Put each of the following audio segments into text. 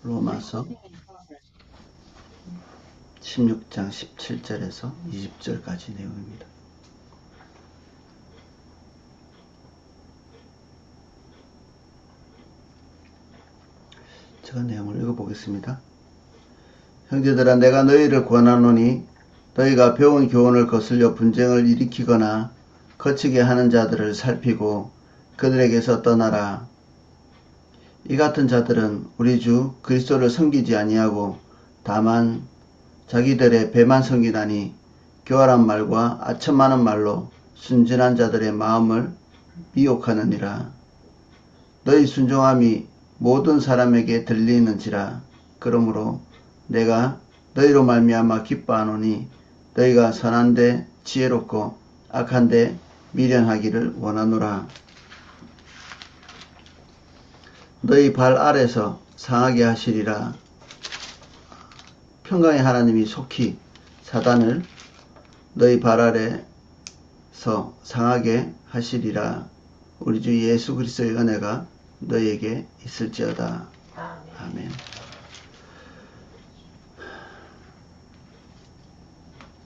로마서 16장 17절에서 20절까지 내용입니다. 제가 내용을 읽어보겠습니다. 형제들아, 내가 너희를 권하노니 너희가 배운 교훈을 거슬려 분쟁을 일으키거나 거치게 하는 자들을 살피고 그들에게서 떠나라. 이 같은 자들은 우리 주 그리스도를 섬기지 아니하고 다만 자기들의 배만 섬기나니 교활한 말과 아첨하는 말로 순진한 자들의 마음을 미혹하느니라. 너희 순종함이 모든 사람에게 들리는지라. 그러므로 내가 너희로 말미암아 기뻐하노니 너희가 선한데 지혜롭고 악한데 미련하기를 원하노라. 너희 발 아래서 상하게 하시리라. 평강의 하나님이 속히 사단을 너희 발 아래서 상하게 하시리라. 우리 주 예수 그리스도의 은혜가 너희에게 있을지어다. 아멘.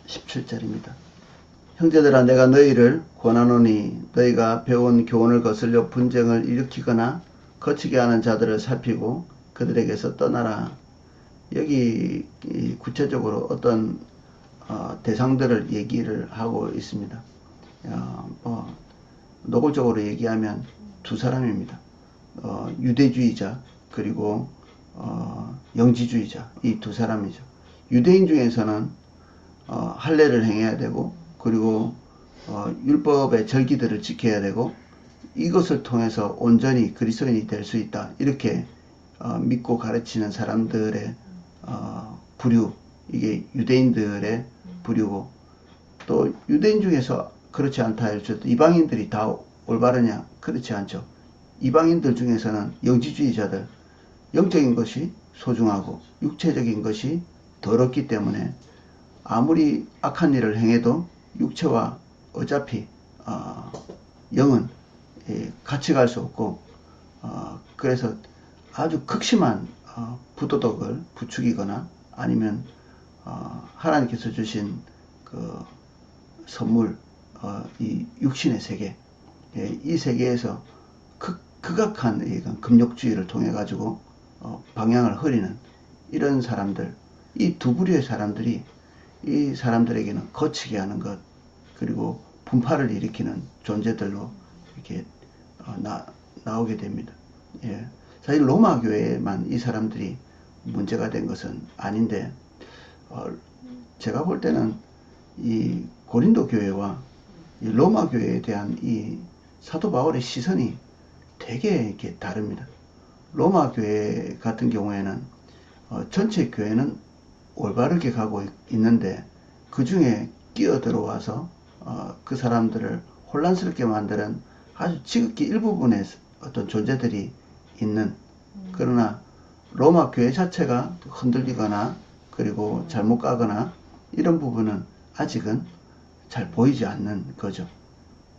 17절입니다. 형제들아, 내가 너희를 권하노니 너희가 배운 교훈을 거슬려 분쟁을 일으키거나 거치게 하는 자들을 살피고 그들에게서 떠나라. 여기 구체적으로 어떤 대상들을 얘기를 하고 있습니다. 노골적으로 얘기하면 두 사람입니다. 유대주의자 그리고 영지주의자, 이 두 사람이죠. 유대인 중에서는 할례를 행해야 되고, 그리고 율법의 절기들을 지켜야 되고, 이것을 통해서 온전히 그리스도인이 될 수 있다, 이렇게 믿고 가르치는 사람들의 부류, 이게 유대인들의 부류고, 또 유대인 중에서 그렇지 않다 할지라도 이방인들이 다 올바르냐? 그렇지 않죠. 이방인들 중에서는 영지주의자들, 영적인 것이 소중하고 육체적인 것이 더럽기 때문에 아무리 악한 일을 행해도 육체와 어차피 영은 같이 갈 수 없고, 그래서 아주 극심한 부도덕을 부추기거나 아니면 하나님께서 주신 그 선물, 이 육신의 세계, 이 세계에서 극악한 금욕주의를 통해 가지고 방향을 흐리는 이런 사람들, 이 두 부류의 사람들이 이 사람들에게는 거치게 하는 것, 그리고 분파를 일으키는 존재들로 이렇게 나오게 됩니다. 예. 사실 로마 교회에만 이 사람들이 문제가 된 것은 아닌데, 제가 볼 때는 이 고린도 교회와 이 로마 교회에 대한 이 사도 바울의 시선이 되게 이렇게 다릅니다. 로마 교회 같은 경우에는 전체 교회는 올바르게 가고 있는데 그 중에 끼어 들어와서 그 사람들을 혼란스럽게 만드는 아주 지극히 일부분의 어떤 존재들이 있는, 그러나 로마 교회 자체가 흔들리거나 그리고 잘못 가거나 이런 부분은 아직은 잘 보이지 않는 거죠.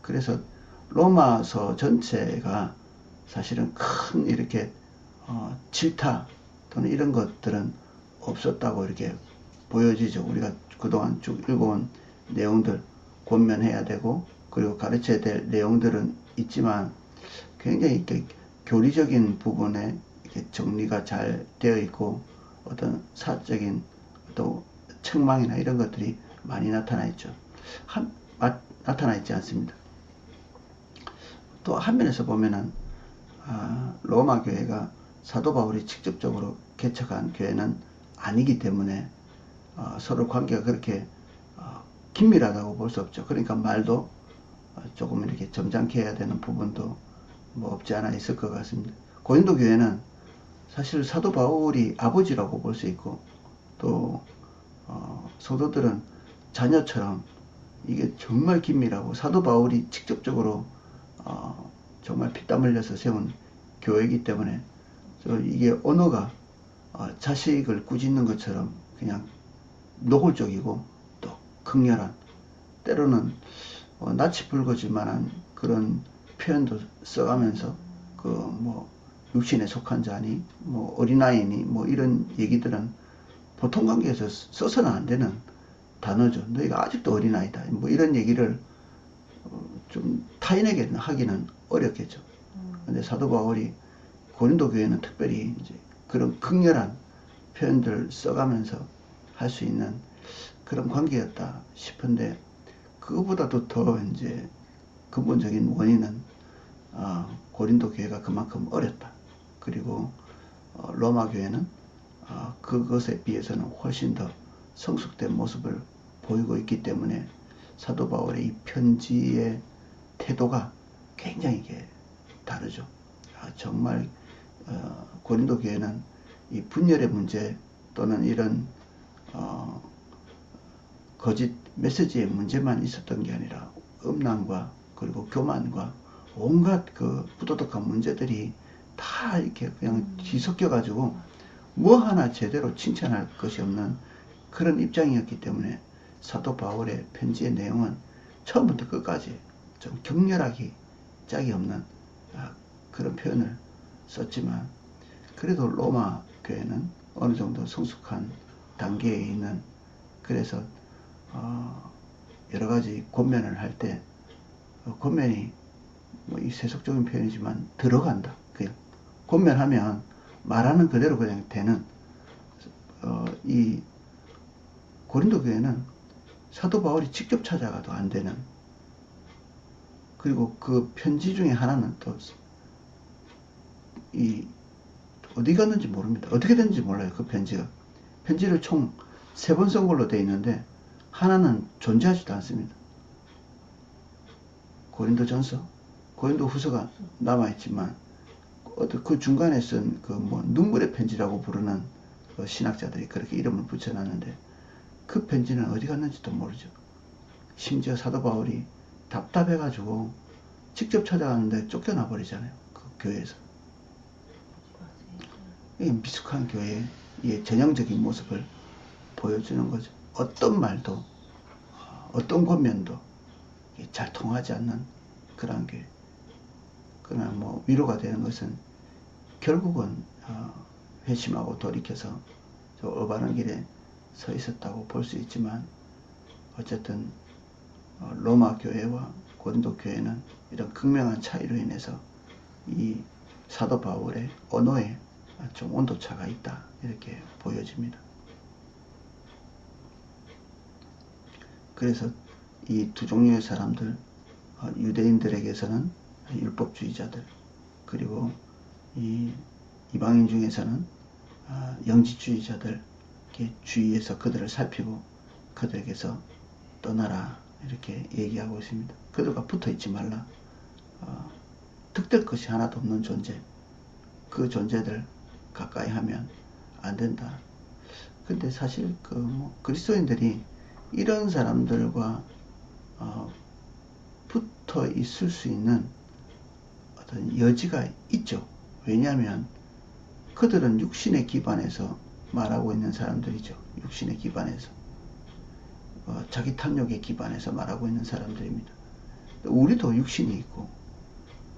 그래서 로마서 전체가 사실은 큰 이렇게 질타 또는 이런 것들은 없었다고 이렇게 보여지죠. 우리가 그동안 쭉 읽어온 내용들 권면해야 되고, 그리고 가르쳐야 될 내용들은 있지만 굉장히 이렇게 교리적인 부분에 이렇게 정리가 잘 되어 있고, 어떤 사적인 또 책망이나 이런 것들이 많이 나타나 있죠. 나타나 있지 않습니다. 또 한면에서 보면은 로마 교회가 사도 바울이 직접적으로 개척한 교회는 아니기 때문에 서로 관계가 그렇게 긴밀하다고 볼 수 없죠. 그러니까 말도 조금 이렇게 점잖게 해야 되는 부분도 뭐 없지 않아 있을 것 같습니다. 고린도 교회는 사실 사도 바울이 아버지라고 볼 수 있고, 또 성도들은 자녀처럼 이게 정말 긴밀하고 사도 바울이 직접적으로 정말 피땀 흘려서 세운 교회이기 때문에 이게 언어가 자식을 꾸짖는 것처럼 그냥 노골적이고 또 극렬한, 때로는 낯이 붉어질 만한 그런 표현도 써가면서 육신에 속한 자니 뭐 어린아이니 뭐 이런 얘기들은 보통 관계에서 써서는 안 되는 단어죠. 너희가 아직도 어린아이다. 뭐 이런 얘기를 좀 타인에게 하기는 어렵겠죠. 근데 사도 바울이 고린도 교회는 특별히 이제 그런 극렬한 표현들을 써가면서 할 수 있는 그런 관계였다 싶은데, 그거보다도 더 이제 근본적인 원인은 고린도 교회가 그만큼 어렸다. 그리고 로마 교회는 그것에 비해서는 훨씬 더 성숙된 모습을 보이고 있기 때문에 사도 바울의 이 편지의 태도가 굉장히 다르죠. 정말 고린도 교회는 이 분열의 문제 또는 이런 거짓 메시지의 문제만 있었던 게 아니라 음란과 그리고 교만과 온갖 그 부도덕한 문제들이 다 이렇게 그냥 뒤섞여 가지고 뭐 하나 제대로 칭찬할 것이 없는 그런 입장이었기 때문에 사도 바울의 편지의 내용은 처음부터 끝까지 좀 격렬하기 짝이 없는 그런 표현을 썼지만, 그래도 로마 교회는 어느 정도 성숙한 단계에 있는, 그래서 여러 가지 권면을 할 때 권면이 뭐 이 세속적인 표현이지만 들어간다. 그냥 권면하면 말하는 그대로 그냥 되는 이 고린도 교회는 사도 바울이 직접 찾아가도 안 되는, 그리고 그 편지 중에 하나는 또 이 어디 갔는지 모릅니다. 어떻게 됐는지 몰라요. 그 편지를 총 3번 쓴 걸로 되어 있는데 하나는 존재하지도 않습니다. 고린도전서, 고린도후서가 남아있지만 그 중간에 쓴 그 뭐 눈물의 편지라고 부르는 그 신학자들이 그렇게 이름을 붙여놨는데 그 편지는 어디 갔는지도 모르죠. 심지어 사도 바울이 답답해가지고 직접 찾아가는데 쫓겨나 버리잖아요. 그 교회에서. 이 미숙한 교회의 이 전형적인 모습을 보여주는 거죠. 어떤 말도 어떤 권면도 잘 통하지 않는 그런 교회. 그러나 뭐 위로가 되는 것은 결국은 회심하고 돌이켜서 저 올바른 길에 서 있었다고 볼 수 있지만, 어쨌든 로마 교회와 고린도 교회는 이런 극명한 차이로 인해서 이 사도 바울의 언어에 좀 온도차가 있다, 이렇게 보여집니다. 그래서 이 두 종류의 사람들, 유대인들에게서는 율법주의자들, 그리고 이 이방인 중에서는 영지주의자들, 이렇게 주위에서 그들을 살피고 그들에게서 떠나라, 이렇게 얘기하고 있습니다. 그들과 붙어 있지 말라. 득될 것이 하나도 없는 존재, 그 존재들 가까이 하면 안 된다. 근데 사실 그리스도인들이 이런 사람들과 붙어 있을 수 있는 어떤 여지가 있죠. 왜냐하면 그들은 육신에 기반해서 말하고 있는 사람들이죠. 육신에 기반해서 자기 탐욕에 기반해서 말하고 있는 사람들입니다. 우리도 육신이 있고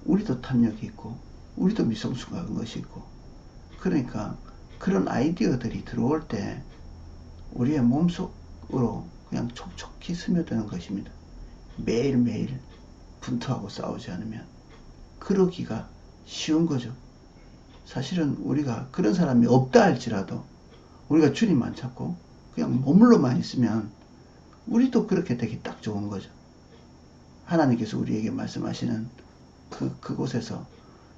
우리도 탐욕이 있고 우리도 미성숙한 것이 있고, 그러니까 그런 아이디어들이 들어올 때 우리의 몸속으로 그냥 촉촉히 스며드는 것입니다. 매일매일 분투하고 싸우지 않으면 그러기가 쉬운 거죠. 사실은 우리가 그런 사람이 없다 할지라도 우리가 주님만 찾고 그냥 머물러만 있으면 우리도 그렇게 되기 딱 좋은 거죠. 하나님께서 우리에게 말씀하시는 그곳에서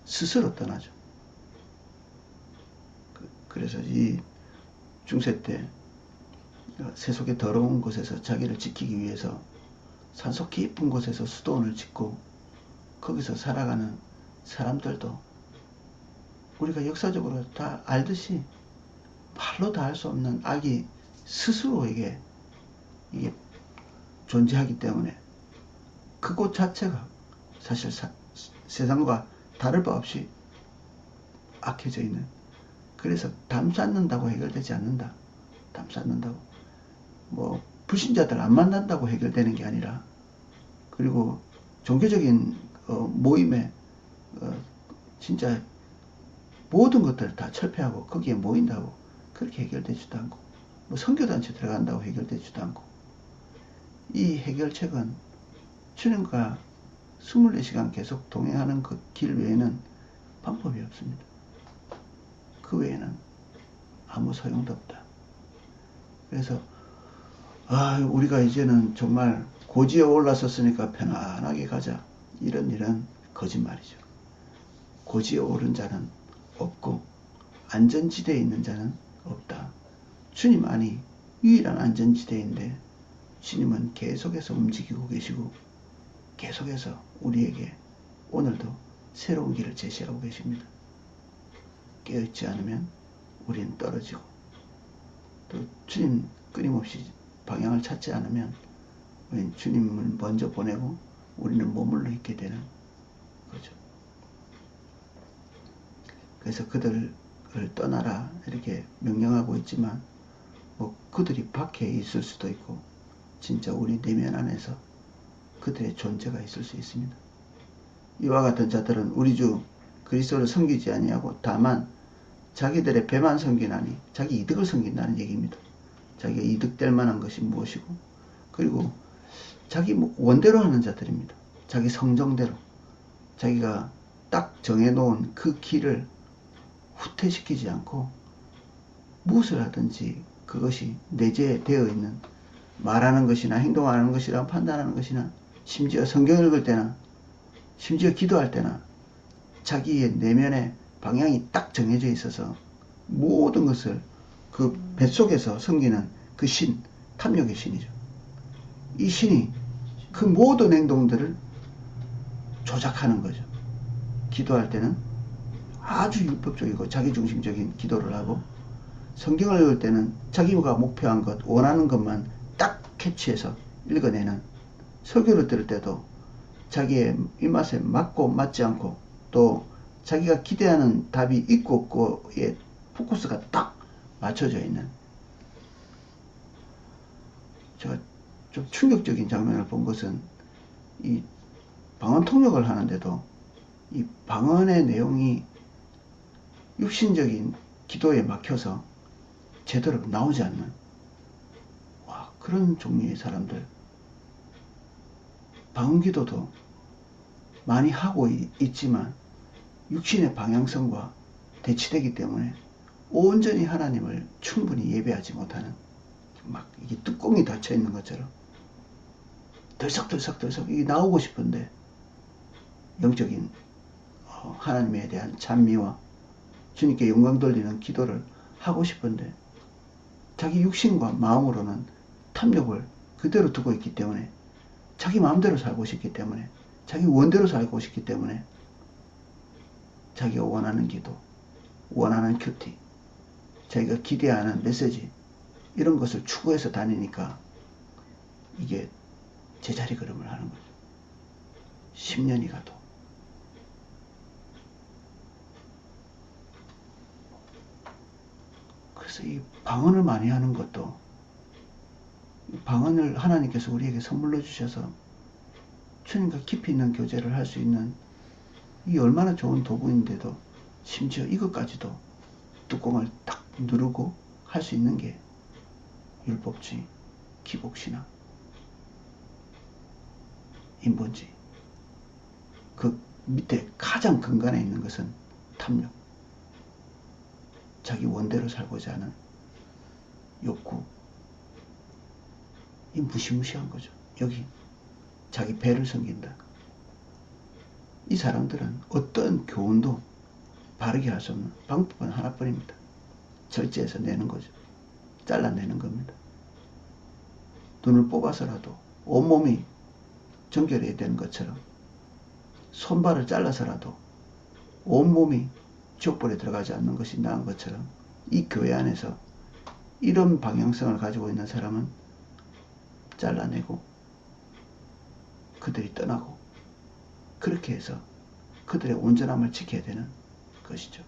스스로 떠나죠. 그래서 이 중세 때 세속의 더러운 곳에서 자기를 지키기 위해서 산속 깊은 곳에서 수도원을 짓고 거기서 살아가는 사람들도 우리가 역사적으로 다 알듯이 말로 다 할 수 없는 악이 스스로 이게 존재하기 때문에 그곳 자체가 사실 세상과 다를 바 없이 악해져 있는, 그래서 담 쌓는다고 해결되지 않는다. 담 쌓는다고 뭐 불신자들 안 만난다고 해결되는 게 아니라, 그리고 종교적인 모임에 진짜 모든 것들을 다 철폐하고 거기에 모인다고 그렇게 해결되지도 않고, 뭐 선교단체 들어간다고 해결되지도 않고, 이 해결책은 주님과 24시간 계속 동행하는 그 길 외에는 방법이 없습니다. 그 외에는 아무 소용도 없다. 그래서 우리가 이제는 정말 고지에 올라섰으니까 편안하게 가자, 이런 일은 거짓말이죠. 고지에 오른 자는 없고 안전지대에 있는 자는 없다. 주님 안이 유일한 안전지대인데 주님은 계속해서 움직이고 계시고 계속해서 우리에게 오늘도 새로운 길을 제시하고 계십니다. 깨어있지 않으면 우리는 떨어지고, 또 주님 끊임없이 방향을 찾지 않으면 우리는 주님을 먼저 보내고 우리는 머물러 있게 되는 거죠. 그래서 그들을 떠나라 이렇게 명령하고 있지만, 뭐 그들이 밖에 있을 수도 있고 진짜 우리 내면 안에서 그들의 존재가 있을 수 있습니다. 이와 같은 자들은 우리 주 그리스도를 섬기지 아니하고 다만 자기들의 배만 섬기나니, 자기 이득을 섬긴다는 얘기입니다. 자기가 이득될 만한 것이 무엇이고, 그리고 자기 원대로 하는 자들입니다. 자기 성정대로 자기가 딱 정해놓은 그 길을 후퇴시키지 않고 무엇을 하든지 그것이 내재되어 있는, 말하는 것이나 행동하는 것이나 판단하는 것이나 심지어 성경 읽을 때나 심지어 기도할 때나 자기의 내면의 방향이 딱 정해져 있어서 모든 것을 그 뱃속에서 섬기는 그 신, 탐욕의 신이죠. 이 신이 그 모든 행동들을 조작하는 거죠. 기도할 때는 아주 율법적이고 자기중심적인 기도를 하고, 성경을 읽을 때는 자기가 목표한 것, 원하는 것만 딱 캐치해서 읽어내는, 설교를 들을 때도 자기의 입맛에 맞고 맞지 않고, 또 자기가 기대하는 답이 있고 없고에 포커스가 딱 맞춰져 있는, 제가 좀 충격적인 장면을 본 것은, 이 방언 통역을 하는데도 이 방언의 내용이 육신적인 기도에 막혀서 제대로 나오지 않는, 그런 종류의 사람들. 방언 기도도 많이 하고 있지만 육신의 방향성과 대치되기 때문에 온전히 하나님을 충분히 예배하지 못하는, 막 이게 뚜껑이 닫혀 있는 것처럼 덜썩덜썩 이게 나오고 싶은데, 영적인 하나님에 대한 찬미와 주님께 영광 돌리는 기도를 하고 싶은데 자기 육신과 마음으로는 탐욕을 그대로 두고 있기 때문에, 자기 마음대로 살고 싶기 때문에, 자기 원대로 살고 싶기 때문에 자기가 원하는 기도, 원하는 큐티, 자기가 기대하는 메시지, 이런 것을 추구해서 다니니까 이게 제자리 걸음을 하는 거죠. 10년이 가도. 그래서 이 방언을 많이 하는 것도, 방언을 하나님께서 우리에게 선물로 주셔서 주님과 깊이 있는 교제를 할 수 있는 이 얼마나 좋은 도구인데도 심지어 이것까지도 뚜껑을 딱 누르고 할 수 있는 게 율법주의, 기복신앙, 인본주의. 그 밑에 가장 근간에 있는 것은 탐욕, 자기 원대로 살고자 하는 욕구. 이 무시무시한 거죠. 여기 자기 배를 섬긴다. 이 사람들은 어떤 교훈도 바르게 할 수 없는 방법은 하나뿐입니다. 절제해서 내는 거죠. 잘라내는 겁니다. 눈을 뽑아서라도 온몸이 정결해야 되는 것처럼, 손발을 잘라서라도 온몸이 지옥불에 들어가지 않는 것이 나은 것처럼, 이 교회 안에서 이런 방향성을 가지고 있는 사람은 잘라내고 그들이 떠나고, 그렇게 해서 그들의 온전함을 지켜야 되는 것이죠.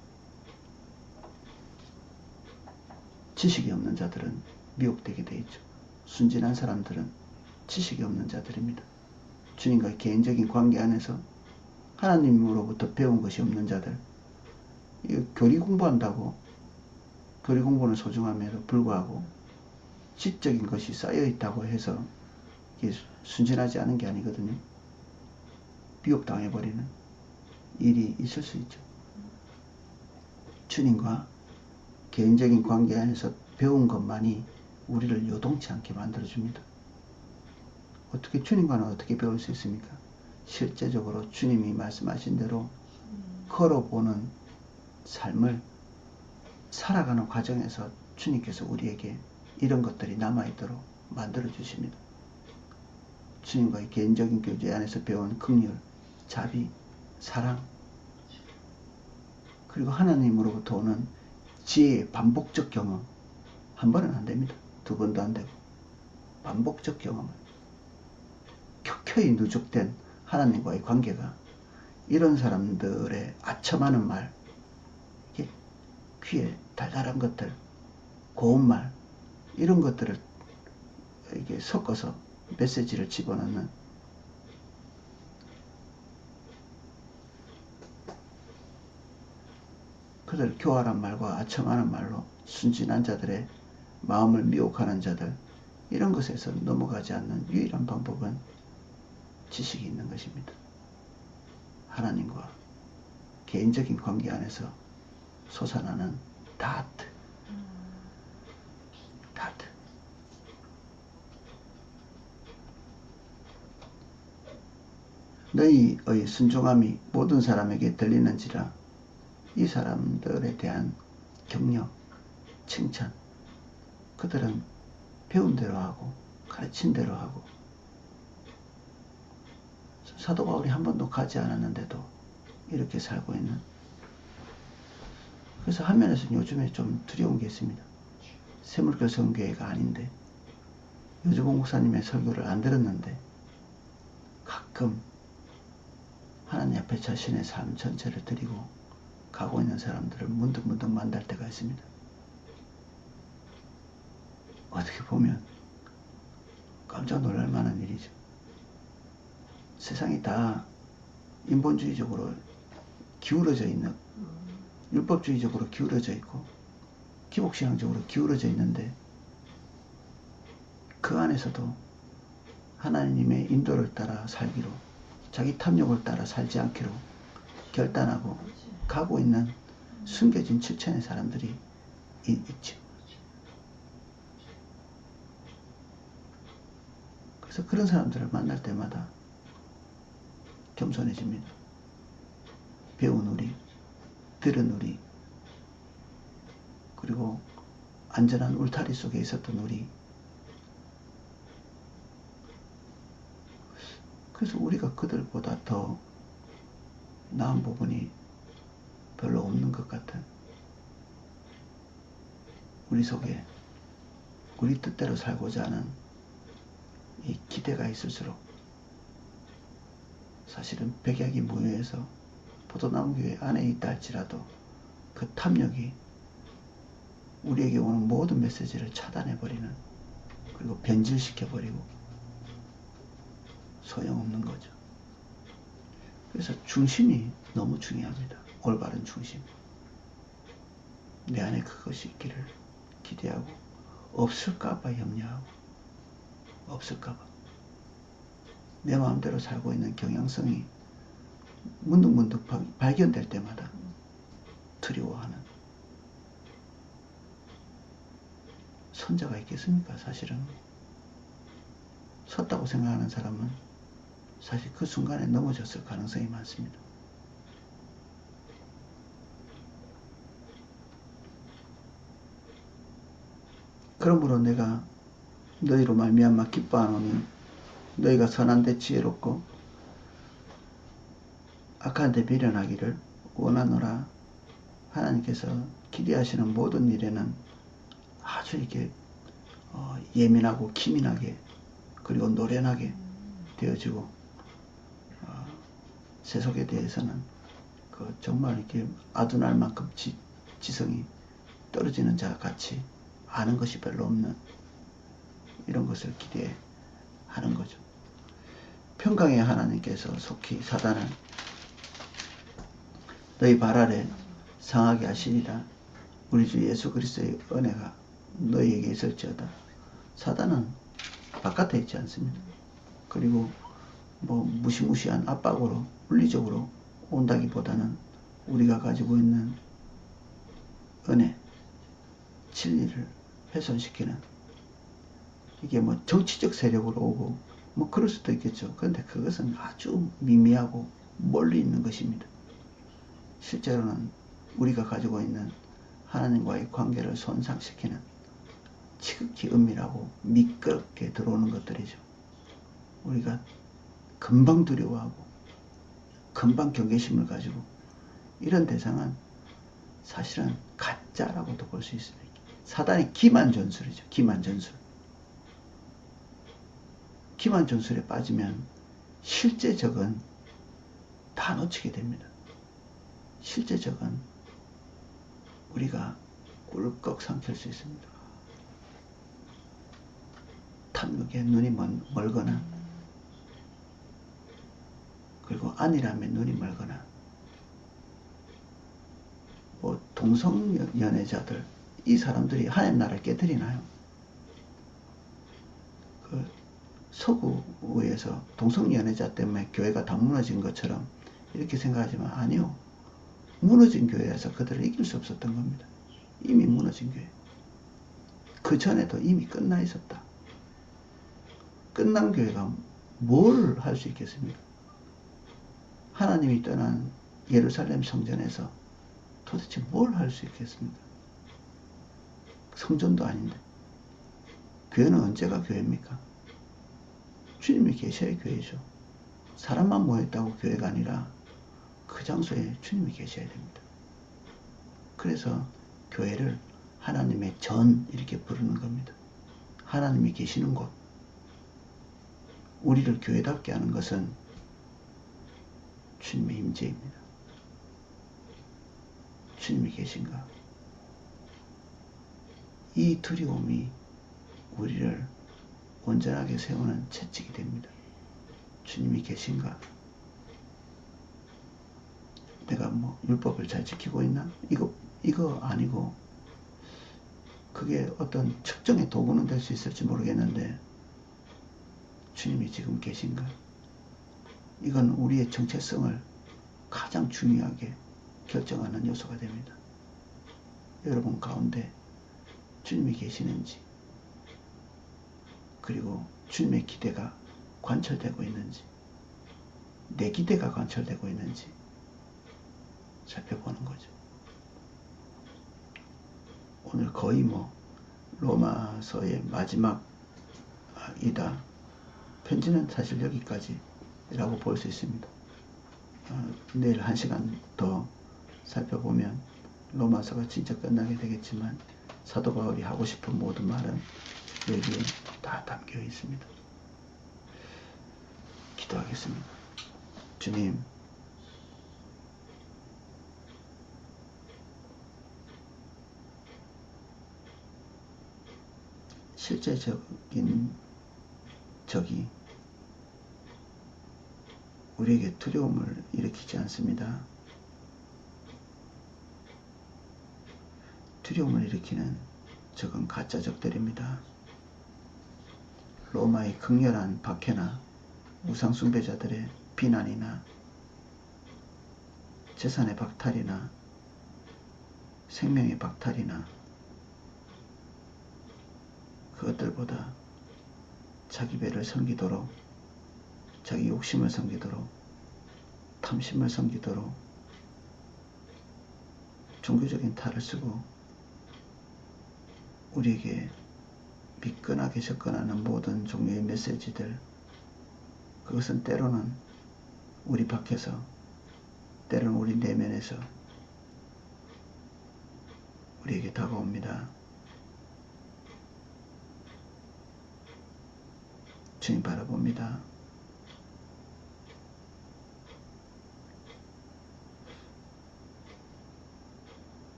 지식이 없는 자들은 미혹되게 돼 있죠. 순진한 사람들은 지식이 없는 자들입니다. 주님과 개인적인 관계 안에서 하나님으로부터 배운 것이 없는 자들, 이 교리 공부한다고, 교리 공부는 소중함에도 불구하고 지적인 것이 쌓여 있다고 해서 이게 순진하지 않은 게 아니거든요. 비옥당해버리는 일이 있을 수 있죠. 주님과 개인적인 관계 안에서 배운 것만이 우리를 요동치 않게 만들어줍니다. 어떻게 주님과는 어떻게 배울 수 있습니까? 실제적으로 주님이 말씀하신 대로 걸어보는 삶을 살아가는 과정에서 주님께서 우리에게 이런 것들이 남아있도록 만들어 주십니다. 주님과의 개인적인 교제 안에서 배운 긍휼, 자비, 사랑, 그리고 하나님으로부터 오는 지혜의 반복적 경험. 한 번은 안 됩니다. 두 번도 안 되고 반복적 경험을 켜켜이 누적된 하나님과의 관계가 이런 사람들의 아첨하는 말, 이게 귀에 달달한 것들, 고운 말, 이런 것들을 이게 섞어서 메시지를 집어넣는 그들 교활한 말과 아첨하는 말로 순진한 자들의 마음을 미혹하는 자들, 이런 것에서 넘어가지 않는 유일한 방법은 지식이 있는 것입니다. 하나님과 개인적인 관계 안에서 솟아나는 다트. 너희의 순종함이 모든 사람에게 들리는지라. 이 사람들에 대한 격려, 칭찬, 그들은 배운 대로 하고 가르친 대로 하고, 사도 바울이 한 번도 가지 않았는데도 이렇게 살고 있는. 그래서 한면에서는 요즘에 좀 두려운 게 있습니다. 새물교 성교회가 아닌데, 요조봉 목사님의 설교를 안 들었는데 가끔 하나님 앞에 자신의 삶 전체를 드리고 가고 있는 사람들을 문득문득 만날 때가 있습니다. 어떻게 보면 깜짝 놀랄 만한 일이죠. 세상이 다 인본주의적으로 기울어져 있는, 율법주의적으로 기울어져 있고 기복신앙적으로 기울어져 있는데, 그 안에서도 하나님의 인도를 따라 살기로, 자기 탐욕을 따라 살지 않기로 결단하고 가고 있는 숨겨진 7천의 사람들이 있죠. 그래서 그런 사람들을 만날 때마다 겸손해집니다. 배운 우리, 들은 우리, 그리고 안전한 울타리 속에 있었던 우리. 그래서 우리가 그들보다 더 나은 부분이 별로 없는 것 같은, 우리 속에 우리 뜻대로 살고자 하는 이 기대가 있을수록 사실은 백약이 무효해서 포도나무 교회 안에 있다 할지라도 그 탐욕이 우리에게 오는 모든 메시지를 차단해버리는, 그리고 변질시켜버리고 소용없는 거죠. 그래서 중심이 너무 중요합니다. 올바른 중심. 내 안에 그것이 있기를 기대하고, 없을까봐 염려하고, 없을까봐 내 마음대로 살고 있는 경향성이 문득문득 발견될 때마다 두려워하는 선자가 있겠습니까? 사실은 섰다고 생각하는 사람은 사실 그 순간에 넘어졌을 가능성이 많습니다. 그러므로 내가 너희로 말미암아 기뻐하노니 너희가 선한데 지혜롭고 악한데 미련하기를 원하노라. 하나님께서 기대하시는 모든 일에는 아주 이게 예민하고 기민하게, 그리고 노련하게 되어지고, 세속에 대해서는 그 정말 이렇게 아둔할 만큼 지성이 떨어지는 자 같이 아는 것이 별로 없는 이런 것을 기대하는 거죠. 평강의 하나님께서 속히 사단을 너희 발 아래 상하게 하시리라. 우리 주 예수 그리스도의 은혜가 너희에게 있을지어다. 사단은 바깥에 있지 않습니다. 그리고 뭐 무시무시한 압박으로 물리적으로 온다기보다는 우리가 가지고 있는 은혜, 진리를 훼손시키는, 이게 뭐 정치적 세력으로 오고 뭐 그럴 수도 있겠죠. 그런데 그것은 아주 미미하고 멀리 있는 것입니다. 실제로는 우리가 가지고 있는 하나님과의 관계를 손상시키는 지극히 은밀하고 미끄럽게 들어오는 것들이죠. 우리가 금방 두려워하고 금방 경계심을 가지고, 이런 대상은 사실은 가짜라고도 볼 수 있습니다. 사단의 기만 전술이죠. 기만 전술. 기만 전술에 빠지면 실제 적은 다 놓치게 됩니다. 실제 적은 우리가 꿀꺽 삼킬 수 있습니다. 탐욕에 눈이 멀거나, 그리고 안일함에 눈이 멀거나, 뭐 동성연애자들, 이 사람들이 하나님 나라를 깨뜨리나요? 그 서구에서 동성연애자 때문에 교회가 다 무너진 것처럼 이렇게 생각하지만 아니요. 무너진 교회에서 그들을 이길 수 없었던 겁니다. 이미 무너진 교회. 그 전에도 이미 끝나 있었다. 끝난 교회가 뭘 할 수 있겠습니까? 하나님이 떠난 예루살렘 성전에서 도대체 뭘 할 수 있겠습니까? 성전도 아닌데. 교회는 언제가 교회입니까? 주님이 계셔야 교회죠. 사람만 모였다고 교회가 아니라 그 장소에 주님이 계셔야 됩니다. 그래서 교회를 하나님의 전 이렇게 부르는 겁니다. 하나님이 계시는 곳. 우리를 교회답게 하는 것은 주님의 임재입니다. 주님이 계신가? 이 두려움이 우리를 온전하게 세우는 채찍이 됩니다. 주님이 계신가? 내가 뭐 율법을 잘 지키고 있나? 이거 아니고, 그게 어떤 측정의 도구는 될 수 있을지 모르겠는데 주님이 지금 계신가? 이건 우리의 정체성을 가장 중요하게 결정하는 요소가 됩니다. 여러분 가운데 주님이 계시는지, 그리고 주님의 기대가 관철되고 있는지, 내 기대가 관철되고 있는지 살펴보는 거죠. 오늘 거의 뭐 로마서의 마지막이다. 편지는 사실 여기까지라고 볼 수 있습니다. 내일 1시간 더 살펴보면 로마서가 진짜 끝나게 되겠지만, 사도 바울이 하고 싶은 모든 말은 여기에 다 담겨 있습니다. 기도하겠습니다. 주님, 실제적인 적이 우리에게 두려움을 일으키지 않습니다. 두려움을 일으키는 적은 가짜 적들입니다. 로마의 극렬한 박해나 우상 숭배자들의 비난이나 재산의 박탈이나 생명의 박탈이나, 그것들보다 자기 배를 섬기도록, 자기 욕심을 섬기도록, 탐심을 섬기도록 종교적인 탈을 쓰고 우리에게 미끈하게 접근하는 모든 종류의 메시지들, 그것은 때로는 우리 밖에서, 때로는 우리 내면에서 우리에게 다가옵니다. 주님 바라봅니다.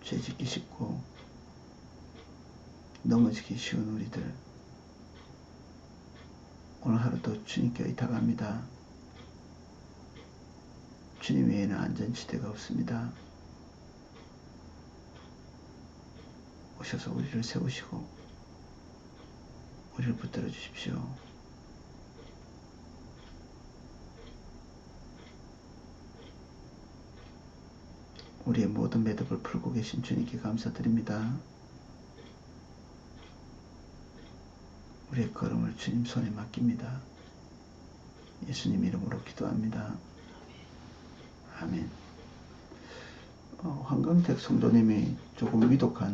죄짓기 쉽고 넘어지기 쉬운 우리들, 오늘 하루도 주님께 의탁합니다. 주님 외에는 안전지대가 없습니다. 오셔서 우리를 세우시고 우리를 붙들어 주십시오. 우리의 모든 매듭을 풀고 계신 주님께 감사드립니다. 우리의 걸음을 주님 손에 맡깁니다. 예수님 이름으로 기도합니다. 아멘. 황강택 성도님이 조금 위독한